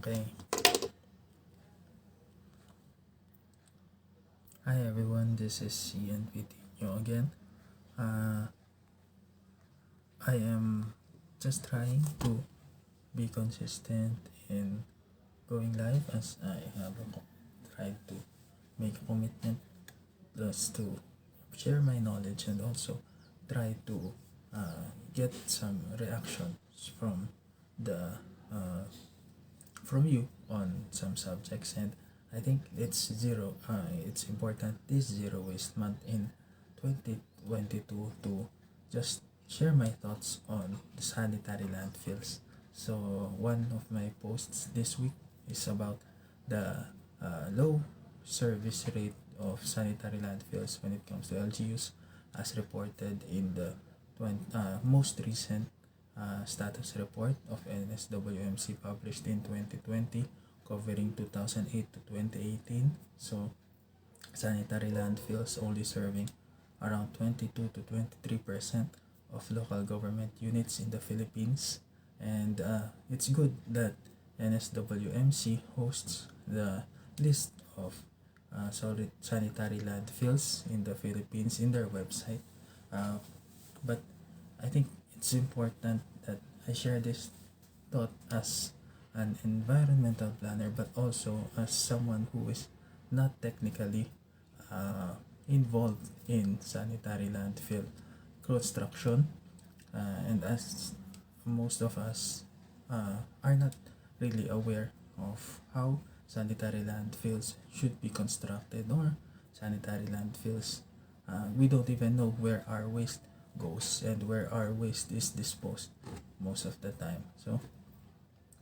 Okay. Hi everyone, this is EnPTinio again. Uh, I am just trying to be consistent in going live as I have tried to make a commitment just to share my knowledge and also try to get some reactions the uh, from you on some subjects. And I think it's important this zero waste month in 2022 to just share my thoughts on the sanitary landfills. So one of my posts this week is about the low service rate of sanitary landfills when it comes to LGUs, as reported in the most recent status report of NSWMC published in 2020, covering 2008 to 2018. So sanitary landfills only serving around 22 to 23% of local government units in the Philippines. And it's good that NSWMC hosts the list of sanitary landfills in the Philippines in their website. But I think it's important that I share this thought as an environmental planner, but also as someone who is not technically involved in sanitary landfill construction, and as most of us are not really aware of how sanitary landfills should be constructed, or sanitary landfills, we don't even know where our waste goes and where our waste is disposed most of the time. So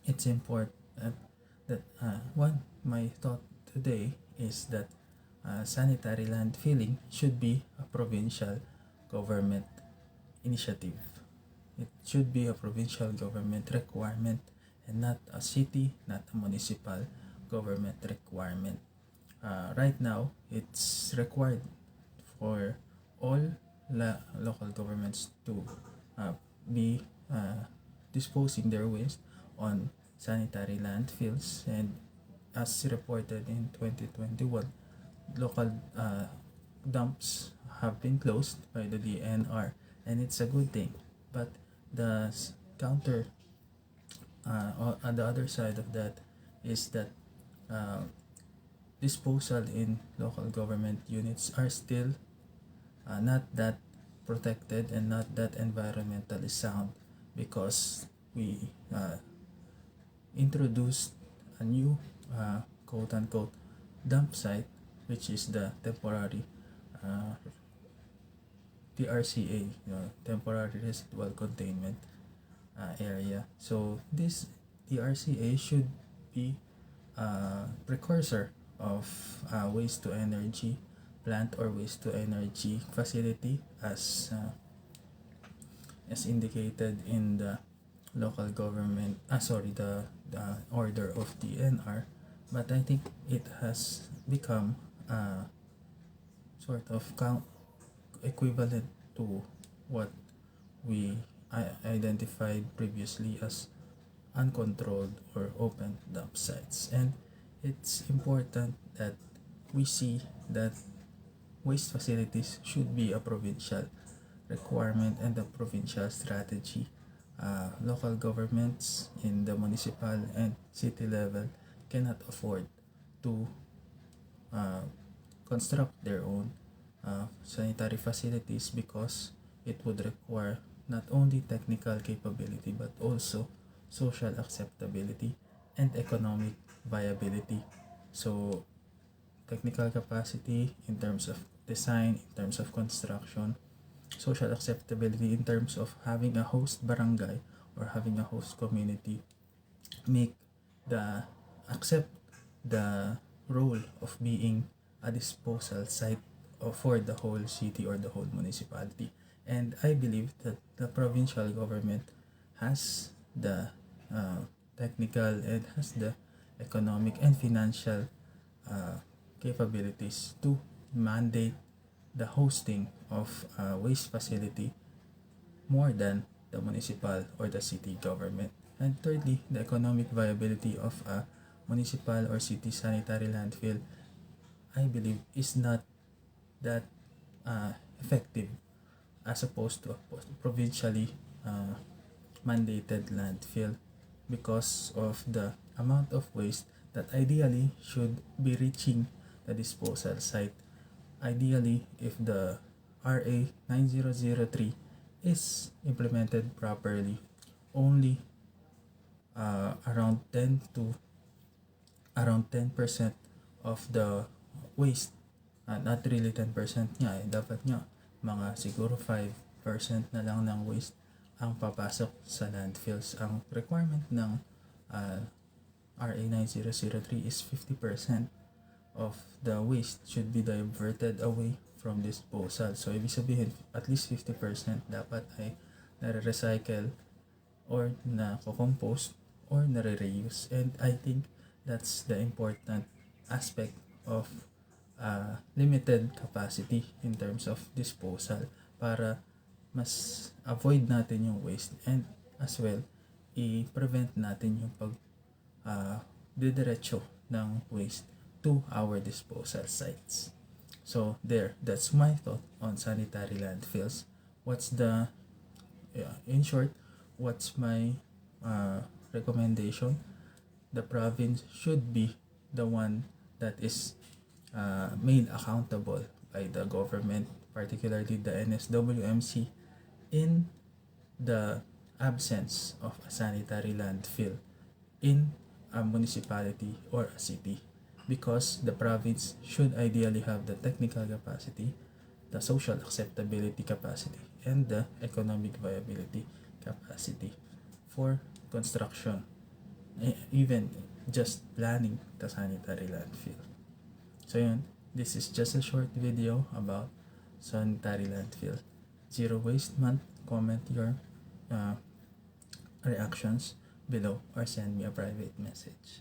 it's important that my thought today is that sanitary landfilling should be a provincial government initiative. It should be a provincial government requirement and not a city, not a municipal government requirement. Right now, it's required for all local governments to be disposing their waste on sanitary landfills, and as reported in 2021, local dumps have been closed by the DNR, and it's a good thing. But the counter on the other side of that is that uh, disposal in local government units are still not that protected and not that environmentally sound, because we introduced a new quote unquote dump site, which is the temporary uh, TRCA, temporary residual containment area. So this TRCA should be a precursor of waste to energy plant or waste to energy facility, as indicated in the local government the order of DNR. But I think it has become sort of equivalent to what we identified previously as uncontrolled or open dump sites. And it's important that we see that waste facilities should be a provincial requirement and a provincial strategy. Local governments in the municipal and city level cannot afford to uh, construct their own sanitary facilities, because it would require not only technical capability but also social acceptability and economic viability. So technical capacity in terms of design, in terms of construction, social acceptability in terms of having a host barangay or having a host community make the accept the role of being a disposal site for the whole city or the whole municipality. And I believe that the provincial government has the technical and has the economic and financial capabilities to mandate the hosting of a waste facility more than the municipal or the city government. And thirdly, the economic viability of a municipal or city sanitary landfill, I believe, is not that effective as opposed to a provincially mandated landfill because of the amount of waste that ideally should be reaching the disposal site. Ideally, if the RA 9003 is implemented properly, only around 10% of the waste, not really 10% nga, dapat nga mga siguro 5% na lang ng waste ang papasok sa landfills. Ang requirement ng RA 9003 is 50% of the waste should be diverted away from disposal. So, ibig sabihin, at least 50% dapat ay nare-recycle or na-compost or nare-reuse. And I think that's the important aspect of limited capacity in terms of disposal para mas avoid natin yung waste and as well i-prevent natin yung pag didiretso ng waste to our disposal sites. So that's my thought on sanitary landfills. In short, what's my recommendation? The province should be the one that is made accountable by the government, particularly the NSWMC, in the absence of a sanitary landfill in a municipality or a city, because the province should ideally have the technical capacity, the social acceptability capacity, and the economic viability capacity for construction, even just planning the sanitary landfill. So yun, this is just a short video about sanitary landfill. Zero Waste Month. Comment your reactions below or send me a private message.